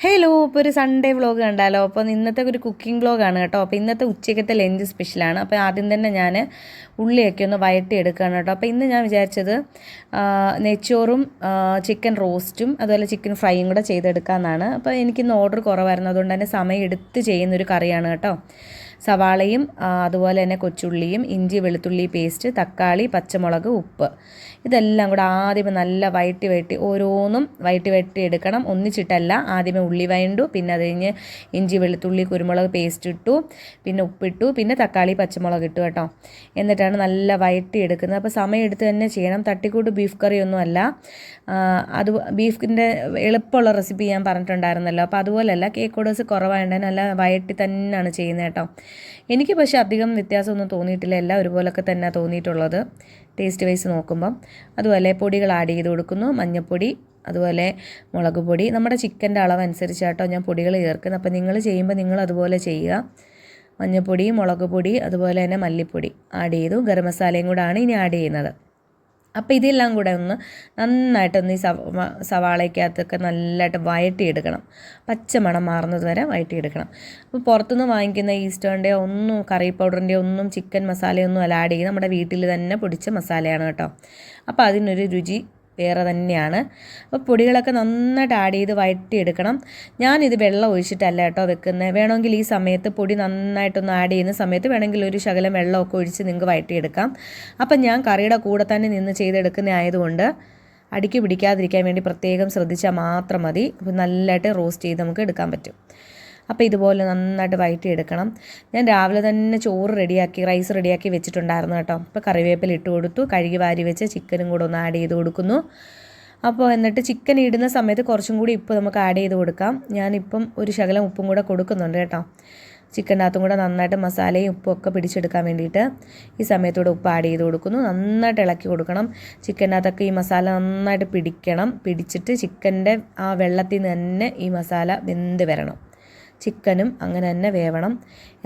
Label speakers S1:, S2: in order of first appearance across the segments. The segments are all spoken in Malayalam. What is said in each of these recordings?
S1: ഹലോ, ഇപ്പോൾ ഒരു സൺഡേ വ്ളോഗ് കണ്ടാലോ. അപ്പോൾ ഇന്നത്തെ ഒരു കുക്കിംഗ് വ്ളോഗാണ് കേട്ടോ. അപ്പോൾ ഇന്നത്തെ ഉച്ചയ്ക്കത്തെ ലഞ്ച് സ്പെഷ്യലാണ്. അപ്പോൾ ആദ്യം തന്നെ ഞാൻ ഉള്ളിയൊക്കെ ഒന്ന് വഴറ്റി എടുക്കുകയാണ് കേട്ടോ. അപ്പോൾ ഇന്ന് ഞാൻ വിചാരിച്ചത് നെയ്ച്ചോറും ചിക്കൻ റോസ്റ്റും അതുപോലെ ചിക്കൻ ഫ്രൈയും കൂടെ ചെയ്തെടുക്കാമെന്നാണ്. അപ്പോൾ എനിക്കിന്ന് ഓർഡർ കുറവായിരുന്നു, അതുകൊണ്ട് തന്നെ സമയം എടുത്ത് ചെയ്യുന്നൊരു കറിയാണ് കേട്ടോ. സവാളയും അതുപോലെ തന്നെ കൊച്ചുള്ളിയും ഇഞ്ചി വെളുത്തുള്ളി പേസ്റ്റ്, തക്കാളി, പച്ചമുളക്, ഉപ്പ്, ഇതെല്ലാം കൂടെ ആദ്യമേ നല്ല വഴറ്റി ഓരോന്നും വഴറ്റി എടുക്കണം. ഒന്നിച്ചിട്ടല്ല, ആദ്യമേ ഉള്ളി വഴണ്ടു, പിന്നെ അത് കഴിഞ്ഞ് ഇഞ്ചി വെളുത്തുള്ളി കുരുമുളക് പേസ്റ്റ് ഇട്ടു, പിന്നെ ഉപ്പിട്ടു, പിന്നെ തക്കാളി പച്ചമുളക് ഇട്ടു കേട്ടോ. എന്നിട്ടാണ് നല്ല വഴറ്റി എടുക്കുന്നത്. അപ്പോൾ സമയം എടുത്ത് തന്നെ ചെയ്യണം. തട്ടിക്കൂട്ട് ബീഫ് കറിയൊന്നും അല്ല. അത് ബീഫിൻ്റെ എളുപ്പമുള്ള റെസിപ്പി ഞാൻ പറഞ്ഞിട്ടുണ്ടായിരുന്നല്ലോ. അപ്പോൾ അതുപോലെയല്ല, കേക്ക് ഓർഡേഴ്സ് കുറവായതുകൊണ്ട് നല്ല വഴറ്റി തന്നെയാണ് ചെയ്യുന്നത് കേട്ടോ. എനിക്ക് പക്ഷേ അധികം വ്യത്യാസമൊന്നും തോന്നിയിട്ടില്ല, എല്ലാം ഒരുപോലൊക്കെ തന്നെ തോന്നിയിട്ടുള്ളത് ടേസ്റ്റ് വൈസ് നോക്കുമ്പം. അതുപോലെ പൊടികൾ ആഡ് ചെയ്ത് കൊടുക്കുന്നു. മഞ്ഞൾപ്പൊടി, അതുപോലെ മുളക് പൊടി, നമ്മുടെ ചിക്കൻ്റെ അളവനുസരിച്ച് കേട്ടോ ഞാൻ പൊടികൾ ചേർക്കുന്നത്. അപ്പോൾ നിങ്ങൾ ചെയ്യുമ്പോൾ നിങ്ങൾ അതുപോലെ ചെയ്യുക. മഞ്ഞൾപ്പൊടി, മുളക് പൊടി, അതുപോലെ തന്നെ മല്ലിപ്പൊടി ആഡ് ചെയ്തു. ഗരം മസാലയും കൂടാണ് ഇനി ആഡ് ചെയ്യുന്നത്. അപ്പോൾ ഇതെല്ലാം കൂടെ ഒന്ന് നന്നായിട്ടൊന്ന് ഈ സവാളയ്ക്കകത്തൊക്കെ നല്ലതായിട്ട് വഴറ്റിയെടുക്കണം. പച്ചമണം മാറുന്നത് വരെ വഴറ്റിയെടുക്കണം. അപ്പോൾ പുറത്തുനിന്ന് വാങ്ങിക്കുന്ന ഈസ്റ്റേണിൻ്റെയോ ഒന്നും കറി പൗഡറിൻ്റെയോ ഒന്നും ചിക്കൻ മസാലയൊന്നും അല്ല ആഡ് ചെയ്യുക. നമ്മുടെ വീട്ടിൽ തന്നെ പൊടിച്ച മസാലയാണ് കേട്ടോ. അപ്പോൾ അതിനൊരു രുചി വേറെ തന്നെയാണ്. അപ്പോൾ പൊടികളൊക്കെ നന്നായിട്ട് ആഡ് ചെയ്ത് വഴറ്റിയെടുക്കണം. ഞാനിത് വെള്ളം ഒഴിച്ചിട്ടല്ല കേട്ടോ വെക്കുന്നത്. വേണമെങ്കിൽ ഈ സമയത്ത് പൊടി നന്നായിട്ടൊന്ന് ആഡ് ചെയ്യുന്ന സമയത്ത് വേണമെങ്കിൽ ഒരു ശകലം വെള്ളമൊക്കെ ഒഴിച്ച് നിങ്ങൾക്ക് വഴറ്റിയെടുക്കാം. അപ്പം ഞാൻ കറിയുടെ കൂടെ തന്നെ നിന്ന് ചെയ്തെടുക്കുന്ന ആയതുകൊണ്ട് അടിക്ക് പിടിക്കാതിരിക്കാൻ വേണ്ടി പ്രത്യേകം ശ്രദ്ധിച്ചാൽ മാത്രം മതി. അപ്പോൾ നല്ലതായിട്ട് റോസ്റ്റ് ചെയ്ത് നമുക്ക് എടുക്കാൻ പറ്റും. അപ്പോൾ ഇതുപോലെ നന്നായിട്ട് വഴറ്റിയെടുക്കണം. ഞാൻ രാവിലെ തന്നെ ചോറ് റൈസ് റെഡിയാക്കി വെച്ചിട്ടുണ്ടായിരുന്നു കേട്ടോ. അപ്പോൾ കറിവേപ്പില ഇട്ട് കൊടുത്തു. കഴുകി വാരി വെച്ച് ചിക്കനും കൂടെ ഒന്ന് ആഡ് ചെയ്ത് കൊടുക്കുന്നു. അപ്പോൾ എന്നിട്ട് ചിക്കൻ ഇടുന്ന സമയത്ത് കുറച്ചും കൂടി ഉപ്പ് നമുക്ക് ആഡ് ചെയ്ത് കൊടുക്കാം. ഞാനിപ്പം ഒരു ശകലം ഉപ്പും കൂടെ കൊടുക്കുന്നുണ്ട് കേട്ടോ. ചിക്കൻ്റെ അകത്തും കൂടെ നന്നായിട്ട് മസാലയും ഉപ്പും ഒക്കെ പിടിച്ചെടുക്കാൻ വേണ്ടിയിട്ട് ഈ സമയത്തൂടെ ഉപ്പ് ആഡ് ചെയ്ത് കൊടുക്കുന്നു. നന്നായിട്ട് ഇളക്കി കൊടുക്കണം. ചിക്കൻ്റെ അകത്തൊക്കെ ഈ മസാല നന്നായിട്ട് പിടിച്ചിട്ട് ചിക്കൻ്റെ ആ വെള്ളത്തിൽ നിന്ന് തന്നെ ഈ മസാല വെന്ത് വരണം. ചിക്കനും അങ്ങനെ തന്നെ വേവണം,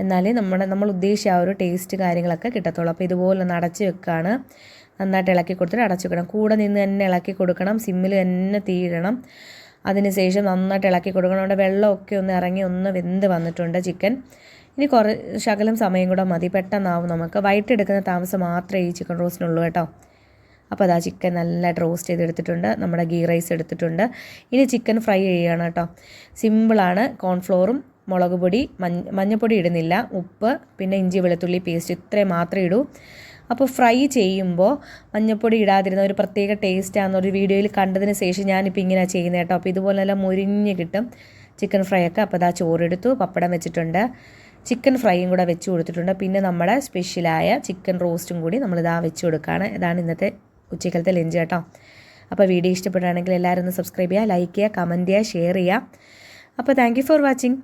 S1: എന്നാലേ നമ്മൾ ഉദ്ദേശിച്ച ആ ഒരു ടേസ്റ്റ് കാര്യങ്ങളൊക്കെ കിട്ടത്തുള്ളൂ. അപ്പോൾ ഇതുപോലെ ഒന്ന് അടച്ച് വെക്കുകയാണ്. നന്നായിട്ട് ഇളക്കി കൊടുത്തിട്ട് അടച്ചു വെക്കണം. കൂടെ നിന്ന് തന്നെ ഇളക്കി കൊടുക്കണം. സിമ്മിൽ തന്നെ തീയിടണം. അതിനുശേഷം നന്നായിട്ട് ഇളക്കി കൊടുക്കണം. അവിടെ വെള്ളമൊക്കെ ഒന്ന് ഇറങ്ങി ഒന്ന് വെന്ത് വന്നിട്ടുണ്ട് ചിക്കൻ. ഇനി ശകലം സമയം കൂടെ മതി, പെട്ടെന്നാവും. നമുക്ക് വൈകിട്ടെടുക്കുന്ന താമസം മാത്രമേ ഈ ചിക്കൻ റോസ്റ്റിനുള്ളൂ കേട്ടോ. അപ്പോൾ അതാ ചിക്കൻ നല്ലതായിട്ട് റോസ്റ്റ് ചെയ്തെടുത്തിട്ടുണ്ട്. നമ്മുടെ ഗീ റൈസ് എടുത്തിട്ടുണ്ട്. ഇനി ചിക്കൻ ഫ്രൈ ചെയ്യുകയാണ് കേട്ടോ. സിമ്പിളാണ്. കോൺഫ്ലോറും മുളക് പൊടി, മഞ്ഞൾപ്പൊടി ഇടുന്നില്ല, ഉപ്പ്, പിന്നെ ഇഞ്ചി വെളുത്തുള്ളി പേസ്റ്റ്, ഇത്രയും മാത്രമേ ഇടൂ. അപ്പോൾ ഫ്രൈ ചെയ്യുമ്പോൾ മഞ്ഞൾപ്പൊടി ഇടാതിരുന്ന ഒരു പ്രത്യേക ടേസ്റ്റാണെന്നൊരു വീഡിയോയിൽ കണ്ടതിന് ശേഷം ഞാനിപ്പോൾ ഇങ്ങനെ ചെയ്യുന്നത് കേട്ടോ. അപ്പോൾ ഇതുപോലെല്ലാം മുരിഞ്ഞ് കിട്ടും ചിക്കൻ ഫ്രൈ ഒക്കെ. അപ്പോൾ അതാ ചോറെടുത്തു, പപ്പടം വെച്ചിട്ടുണ്ട്, ചിക്കൻ ഫ്രൈയും കൂടെ വെച്ച് കൊടുത്തിട്ടുണ്ട്. പിന്നെ നമ്മുടെ സ്പെഷ്യലായ ചിക്കൻ റോസ്റ്റും കൂടി നമ്മളിതാ വെച്ച് കൊടുക്കുകയാണ്. ഇതാണ് ഇന്നത്തെ ഉച്ചക്കലത്തെ ലഞ്ച് കേട്ടോ. അപ്പോൾ വീഡിയോ ഇഷ്ടപ്പെടുകയാണെങ്കിൽ എല്ലാവരും ഒന്ന് സബ്സ്ക്രൈബ് ചെയ്യുക, ലൈക്ക് ചെയ്യുക, കമൻറ്റ് ചെയ്യുക, ഷെയർ ചെയ്യുക. അപ്പോൾ താങ്ക് യു ഫോർ വാച്ചിങ്.